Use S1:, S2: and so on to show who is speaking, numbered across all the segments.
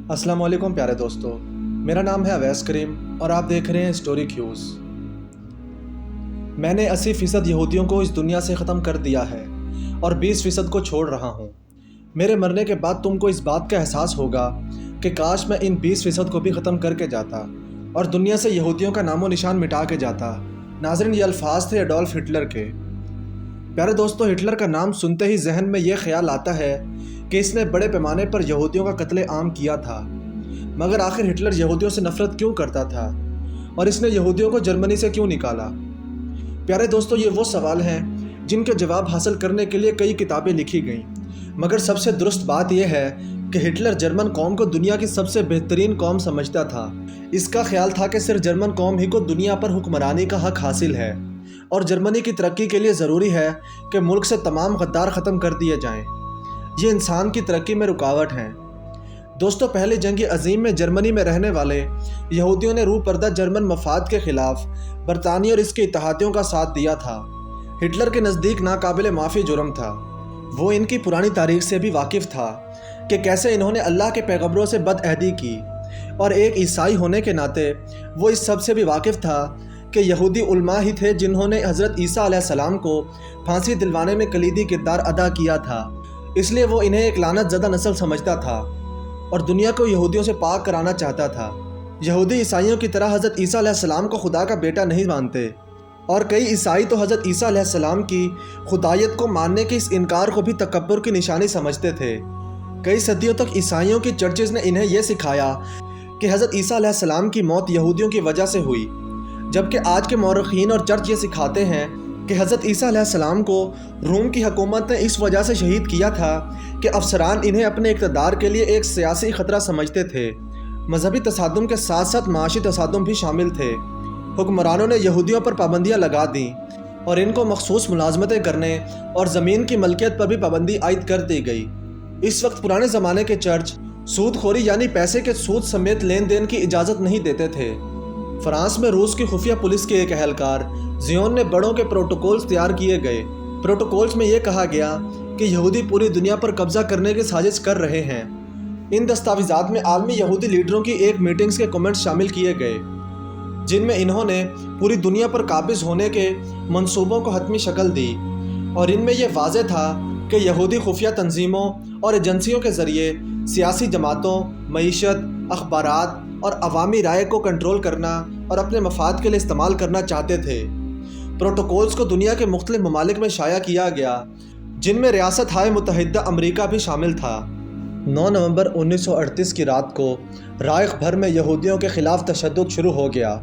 S1: अस्सलाम वालेकुम प्यारे दोस्तों, मेरा नाम है अवैस करीम और आप देख रहे हैं स्टोरी क्यूज़। मैंने 80% यहूदियों को इस दुनिया से ख़त्म कर दिया है और 20% को छोड़ रहा हूँ। मेरे मरने के बाद तुमको इस बात का एहसास होगा कि काश मैं इन 20% को भी ख़त्म करके जाता और दुनिया से यहूदियों का नामो निशान मिटा के जाता। नाज़रीन, ये अल्फाज थे एडोल्फ हिटलर के। प्यारे दोस्तों, हिटलर का नाम सुनते ही जहन में ये ख्याल आता है कि इसने बड़े पैमाने पर यहूदियों का कत्ले आम किया था। मगर आखिर हिटलर यहूदियों से नफ़रत क्यों करता था और इसने यहूदियों को जर्मनी से क्यों निकाला? प्यारे दोस्तों, ये वो सवाल हैं जिनके जवाब हासिल करने के लिए कई किताबें लिखी गईं। मगर सबसे दुरुस्त बात यह है कि हिटलर जर्मन कौम को दुनिया की सबसे बेहतरीन कौम समझता था। इसका ख्याल था कि सिर्फ जर्मन कौम ही को दुनिया पर हुक्मरानी का हक हासिल है और जर्मनी की तरक्की के लिए ज़रूरी है कि मुल्क से तमाम गद्दार ख़त्म कर दिए जाएं। ये इंसान की तरक्की में रुकावट हैं। दोस्तों, पहली जंग अजीम में जर्मनी में रहने वाले यहूदियों ने रूह पर्दा जर्मन मफाद के ख़िलाफ़ बरतानिया और इसके इत्तेहादियों का साथ दिया था। हिटलर के नज़दीक नाकाबिल माफ़ी जुर्म था। वो इनकी पुरानी तारीख से भी वाकिफ़ था कि कैसे इन्होंने अल्लाह के पैगंबरों से बदअहदी की, और एक ईसाई होने के नाते वो इस सब से भी वाकिफ़ था कि यहूदी उलमा ही थे जिन्होंने हज़रत ईसा अलैहिस्सलाम को फांसी दिलवाने में कलीदी किरदार अदा किया था। इसलिए वो इन्हें एक लानत ज़दा नस्ल समझता था और दुनिया को यहूदियों से पाक कराना चाहता था। यहूदी ईसाइयों की तरह हज़रत ईसा अलैहिस्सलाम को खुदा का बेटा नहीं मानते, और कई ईसाई तो हज़रत ईसा अलैहिस्सलाम की खुदायत को मानने के इस इनकार को भी तकब्बुर की निशानी समझते थे। कई सदियों तक ईसाइयों की चर्चेज़ ने इन्हें यह सिखाया कि हज़रत ईसा अलैहिस्सलाम की मौत यहूदियों की वजह से हुई, जबकि आज के मौरख़ीन और चर्च ये सिखाते हैं कि हज़रत ईसा अलैहिस्सलाम को रूम की हुकूमत ने इस वजह से शहीद किया था कि अफसरान इन्हें अपने इक़्तिदार के लिए एक सियासी ख़तरा समझते थे। मजहबी तसादुम के साथ साथ माशी तसादुम भी शामिल थे। हुक्मरानों ने यहूदियों पर पाबंदियाँ लगा दी और इनको मखसूस मुलाजमतें करने और ज़मीन की मलकियत पर भी पाबंदी आयद कर दी गई। इस वक्त पुराने ज़माने के चर्च सूदखोरी यानी पैसे के सूद समेत लेन देन की इजाज़त नहीं देते थे। फ्रांस में रूस की खुफिया पुलिस के एक अहलकार जियोन ने बड़ों के प्रोटोकॉल्स तैयार किए गए। प्रोटोकॉल्स में यह कहा गया कि यहूदी पूरी दुनिया पर कब्जा करने की साजिश कर रहे हैं। इन दस्तावेज़ात में आलमी यहूदी लीडरों की एक मीटिंग्स के कमेंट्स शामिल किए गए, जिनमें इन्होंने पूरी दुनिया पर काबिज होने के मंसूबों को हतमी शक्ल दी, और इनमें यह वाज़ेह था कि यहूदी खुफिया तंजीमों और एजेंसियों के ज़रिए सियासी जमातों, मईशत, अखबारात और अवामी राय को कंट्रोल करना और अपने मफाद के लिए इस्तेमाल करना चाहते थे। प्रोटोकॉल्स को दुनिया के मुख्तलिफ ममालिक में शाया किया गया, जिनमें रियासत हाय मुत्तहिदा अमरीका भी शामिल था। 9 नवंबर 1938 की रात को राइख भर में यहूदियों के ख़िलाफ़ तशद्दुद शुरू हो गया।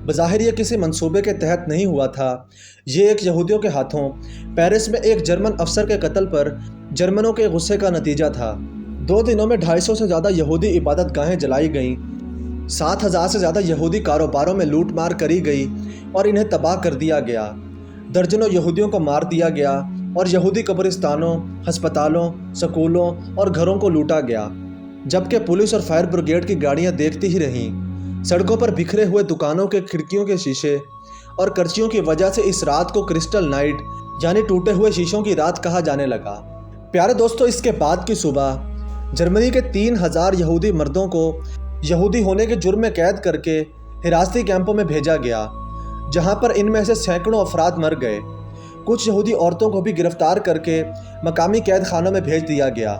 S1: बज़ाहिर ये किसी मंसूबे के तहत नहीं हुआ था। ये एक यहूदियों के हाथों पेरिस में एक जर्मन अफसर के कत्ल पर जर्मनों के गुस्से का नतीजा था। 2 दिनों में 250 से ज़्यादा यहूदी इबादत गाहें जलाई गईं, 7000 से ज़्यादा यहूदी कारोबारों में लूट मार करी गई और इन्हें तबाह कर दिया गया। दर्जनों यहूदियों को मार दिया गया और यहूदी कब्रिस्तानों, हस्पतालों, स्कूलों और घरों को लूटा गया, जबकि पुलिस और फायर ब्रिगेड की गाड़ियां देखती ही रहीं। सड़कों पर बिखरे हुए दुकानों के खिड़कियों के शीशे और कर्चियों की वजह से इस रात को क्रिस्टल नाइट यानी टूटे हुए शीशों की रात कहा जाने लगा। प्यारे दोस्तों, इसके बाद की सुबह जर्मनी के 3000 यहूदी मर्दों को यहूदी होने के जुर्म में कैद करके हिरासती कैंपों में भेजा गया, जहां पर इनमें से सैकड़ों अफराद मर गए। कुछ यहूदी औरतों को भी गिरफ्तार करके मकामी कैद खानों में भेज दिया गया।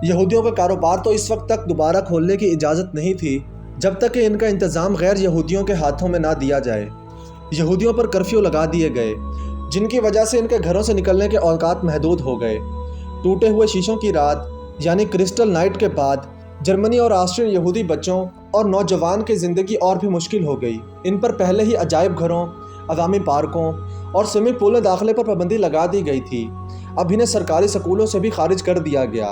S1: यहूदियों का कारोबार तो इस वक्त तक दोबारा खोलने की इजाज़त नहीं थी जब तक कि इनका इंतज़ाम गैर यहूदियों के हाथों में ना दिया जाए। यहूदियों पर कर्फ्यू लगा दिए गए, जिनकी वजह से इनके घरों से निकलने के औकात महदूद हो गए। टूटे हुए शीशों की रात यानी क्रिस्टल नाइट के बाद जर्मनी और ऑस्ट्रियन यहूदी बच्चों और नौजवान की ज़िंदगी और भी मुश्किल हो गई। इन पर पहले ही अजायब घरों, अवामी पार्कों और स्विमिंग पूल में दाखिले पर पाबंदी लगा दी गई थी। अब इन्हें सरकारी स्कूलों से भी खारिज कर दिया गया।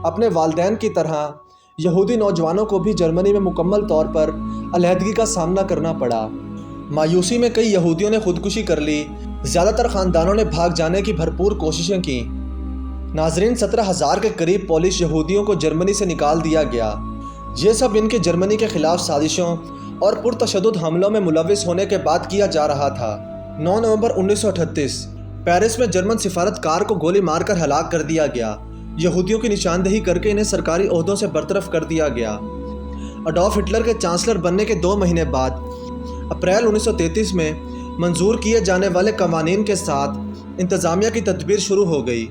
S1: अपने वालिदैन की तरह यहूदी नौजवानों को भी जर्मनी में मुकम्मल तौर पर अलहदगी का सामना करना पड़ा। मायूसी में कई यहूदियों ने खुदकुशी कर ली। ज़्यादातर ख़ानदानों ने भाग जाने की भरपूर कोशिशें की। नाजरीन, 17,000 के करीब पोलिश यहूदियों को जर्मनी से निकाल दिया गया। ये सब इनके जर्मनी के ख़िलाफ़ साजिशों और पुरतशद्दुद हमलों में मुलविस होने के बाद किया जा रहा था। 9 नवंबर 1938 पेरिस में जर्मन सिफारतकार को गोली मारकर हलाक कर दिया गया। यहूदियों की निशानदेही करके इन्हें सरकारी ओहदों से बरतरफ कर दिया गया। अडॉल्फ हिटलर के चांसलर बनने के 2 महीने बाद अप्रैल 1933 में मंजूर किए जाने वाले कवानीन के साथ इंतज़ामिया की तदबीर शुरू हो गई।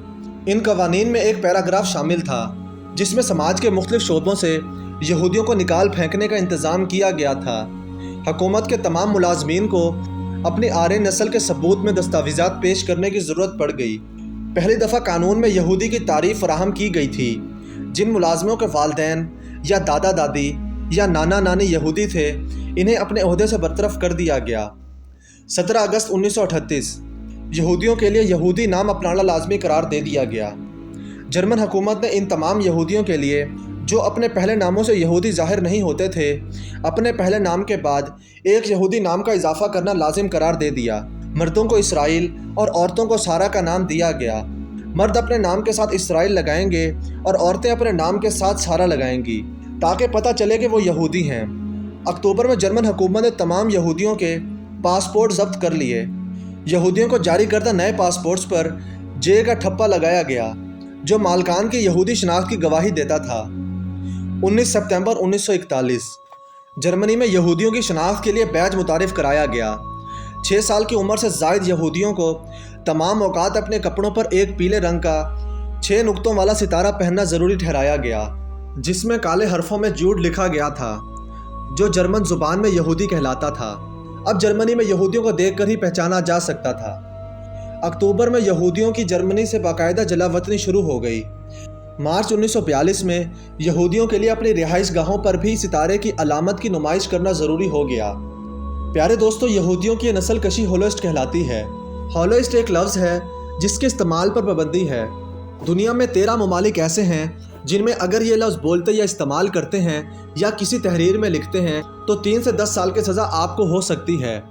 S1: इन कवानीन में एक पैराग्राफ शामिल था जिसमें समाज के मुख्तलिफ शोबों से यहूदियों को निकाल फेंकने का इंतज़ाम किया गया था। हुकूमत के तमाम मुलाजमीन को अपनी आर्य नस्ल के सबूत में दस्तावेज़ात पेश करने की ज़रूरत पड़ गई। पहली दफ़ा कानून में यहूदी की तारीफ फराहम की गई थी। जिन मुलाजमों के वालदैन या दादा दादी या नाना नानी यहूदी थे, इन्हें अपने ओहदे से बरतरफ कर दिया गया। 17 अगस्त 1938 यहूदियों के लिए यहूदी नाम अपनाना लाजमी करार दे दिया गया। जर्मन हुकूमत ने इन तमाम यहूदियों के लिए जो अपने पहले नामों से यहूदी ज़ाहिर नहीं होते थे, अपने पहले नाम के बाद एक यहूदी नाम का इजाफ़ा करना लाजिम करार दे दिया। मर्दों को इसराइल और औरतों को सारा का नाम दिया गया। मर्द अपने नाम के साथ इसराइल लगाएंगे और औरतें अपने नाम के साथ सारा लगाएंगी ताकि पता चले कि वो यहूदी हैं। अक्टूबर में जर्मन हुकूमत ने तमाम यहूदियों के पासपोर्ट जब्त कर लिए। यहूदियों को जारी करदा नए पासपोर्ट्स पर जे का ठप्पा लगाया गया जो मालकान की यहूदी शनाख्त की गवाही देता था। 19 सितंबर 1941 जर्मनी में यहूदियों की शनाख्त के लिए बैज मुतारिफ कराया गया। 6 साल की उम्र से ज़ायद यहूदियों को तमाम औकात अपने कपड़ों पर एक पीले रंग का 6 नुक्तों वाला सितारा पहनना ज़रूरी ठहराया गया जिसमें काले हरफों में जूड लिखा गया था जो जर्मन ज़ुबान में यहूदी कहलाता था। अब जर्मनी में यहूदियों को देखकर ही पहचाना जा सकता था। अक्टूबर में यहूदियों की जर्मनी से बाकायदा जलावतनी शुरू हो गई। मार्च 1942 में यहूदियों के लिए अपनी रिहाइश गाहों पर भी सितारे की अलामत की नुमाइश करना ज़रूरी हो गया। प्यारे दोस्तों, यहूदियों की नस्ल कशी होलोइस्ट कहलाती है। होलोइस्ट एक लफ्ज़ है जिसके इस्तेमाल पर पाबंदी है। दुनिया में 13 ममालिक ऐसे हैं जिनमें अगर ये लफ्ज़ बोलते या इस्तेमाल करते हैं या किसी तहरीर में लिखते हैं तो 3 से 10 साल की सज़ा आपको हो सकती है।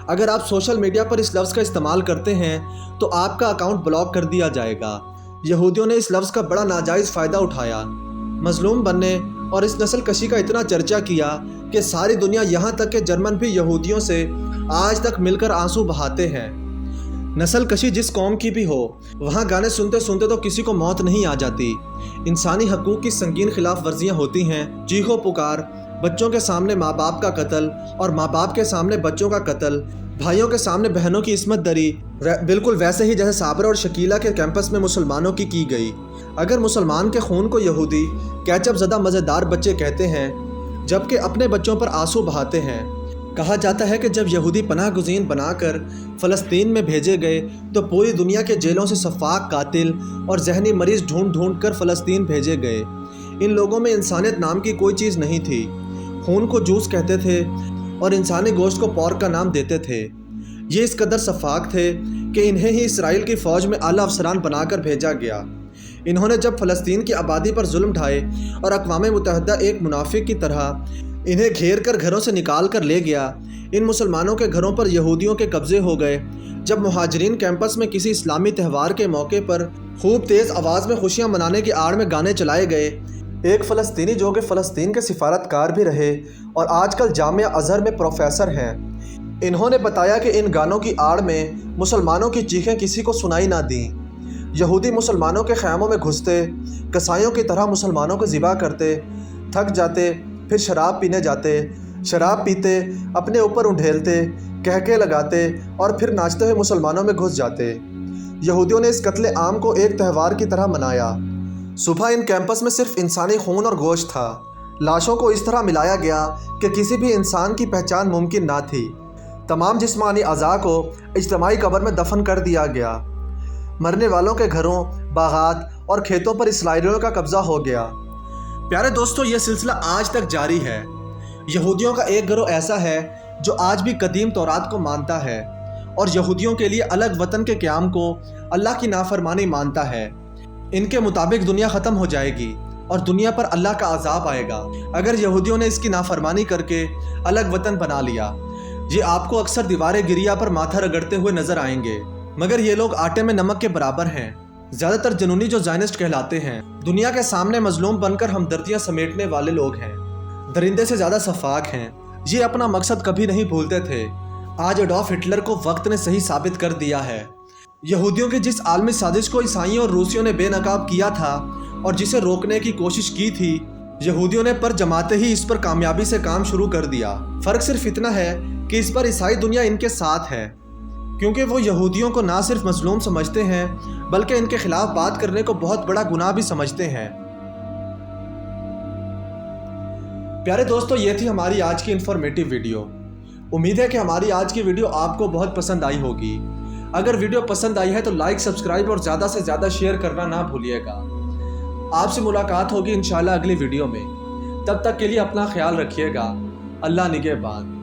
S1: अगर आप सोशल मीडिया पर इस लफ्ज़ का इस्तेमाल करते हैं तो आपका अकाउंट ब्लॉक कर दिया जाएगा। यहूदियों ने इस लफ्ज़ का बड़ा नाजायज़ फ़ायदा उठाया, मजलूम बनने और इस नस्ल कशी का इतना चर्चा किया कि सारी दुनिया यहाँ तक कि जर्मन भी यहूदियों से आज तक मिलकर आंसू बहाते हैं। नस्ल कशी जिस कौम की भी हो, वहाँ गाने सुनते सुनते तो किसी को मौत नहीं आ जाती। इंसानी हकूक़ की संगीन खिलाफ वर्जियाँ होती हैं, चीखो पुकार, बच्चों के सामने माँ बाप का कत्ल और माँ बाप के सामने बच्चों का कत्ल, भाइयों के सामने बहनों की इस्मत दरी, बिल्कुल वैसे ही जैसे साबरा और शकीला के कैंपस में मुसलमानों की गई। अगर मुसलमान के खून को यहूदी कैचअप ज़दा मज़ेदार बच्चे कहते हैं जबकि अपने बच्चों पर आंसू बहाते हैं। कहा जाता है कि जब यहूदी पनाह गुज़ीन बनाकर फ़लस्तीन में भेजे गए तो पूरी दुनिया के जेलों से सफ़ाक कातिल और जहनी मरीज़ ढूंढ ढूंढ कर फ़लस्तीन भेजे गए। इन लोगों में इंसानियत नाम की कोई चीज़ नहीं थी। खून को जूस कहते थे और इंसानी गोश्त को पॉर्क का नाम देते थे। ये इस कदर सफ़ाक थे कि इन्हें ही इसराइल की फ़ौज में आला अफसरान बनाकर भेजा गया। इन्होंने जब फ़लस्तीन की आबादी पर जुल्म ढाए और अक़वाम मुत्तहिदा एक मुनाफिक की तरह इन्हें घेर कर घरों से निकाल कर ले गया, इन मुसलमानों के घरों पर यहूदियों के कब्ज़े हो गए। जब मुहाजिरीन कैंपस में किसी इस्लामी त्यौहार के मौके पर खूब तेज़ आवाज़ में खुशियाँ मनाने की आड़ में गाने चलाए गए। एक फ़लस्तीनी जो कि फ़लस्तीन के सिफारतकार भी रहे और आजकल जामिया अज़हर में प्रोफेसर हैं, इन्होंने बताया कि इन गानों की आड़ में मुसलमानों की चीखें किसी को सुनाई ना दी। यहूदी मुसलमानों के ख़ैमों में घुसते, कसाईयों की तरह मुसलमानों को ज़िबा करते, थक जाते, फिर शराब पीने जाते, शराब पीते, अपने ऊपर उंडेलते, कहके लगाते और फिर नाचते हुए मुसलमानों में घुस जाते। यहूदियों ने इस कत्ले आम को एक त्यौहार की तरह मनाया। सुबह इन कैंपस में सिर्फ इंसानी खून और गोश्त था। लाशों को इस तरह मिलाया गया कि किसी भी इंसान की पहचान मुमकिन ना थी। तमाम जिस्मानी अज़ा को इज्तिमाई कब्र में दफन कर दिया गया। मरने वालों के घरों, बागात और खेतों पर इसराइलियों का कब्ज़ा हो गया। प्यारे दोस्तों, ये सिलसिला आज तक जारी है। यहूदियों का एक गिरोह ऐसा है जो आज भी कदीम तौरात को मानता है और यहूदियों के लिए अलग वतन के क़याम को अल्लाह की नाफरमानी मानता है। इनके मुताबिक दुनिया ख़त्म हो जाएगी और दुनिया पर अल्लाह का अजाब आएगा अगर यहूदियों ने इसकी नाफरमानी करके अलग वतन बना लिया। ये आपको अक्सर दीवार गिरिया पर माथा रगड़ते हुए नज़र आएंगे, मगर ये लोग आटे में नमक के बराबर हैं। ज़्यादातर जनूनी जो ज़ायनिस्ट कहलाते हैं, दुनिया के सामने मजलूम बनकर हमदर्दियाँ समेटने वाले लोग हैं, दरिंदे से ज़्यादा सफाक हैं। ये अपना मकसद कभी नहीं भूलते थे। आज एडॉल्फ हिटलर को वक्त ने सही साबित कर दिया है। यहूदियों की जिस आलमी साजिश को ईसाइयों और रूसियों ने बेनकाब किया था, اور جسے روکنے کی کوشش کی تھی، یہودیوں نے پر جماتے ہی اس پر کامیابی سے کام شروع کر دیا۔ فرق صرف اتنا ہے کہ اس پر عیسائی دنیا ان کے ساتھ ہے، کیونکہ وہ یہودیوں کو نہ صرف مظلوم سمجھتے ہیں بلکہ ان کے خلاف بات کرنے کو بہت بڑا گناہ بھی سمجھتے ہیں۔ پیارے دوستو، یہ تھی ہماری آج کی انفارمیٹیو ویڈیو۔ امید ہے کہ ہماری آج کی ویڈیو آپ کو بہت پسند آئی ہوگی۔ اگر ویڈیو پسند آئی ہے تو لائک، سبسکرائب اور زیادہ سے زیادہ شیئر کرنا نہ بھولیے گا۔ آپ سے ملاقات ہوگی انشاءاللہ اگلی ویڈیو میں۔ تب تک کے لیے اپنا خیال رکھیے گا۔ اللہ نگہبان۔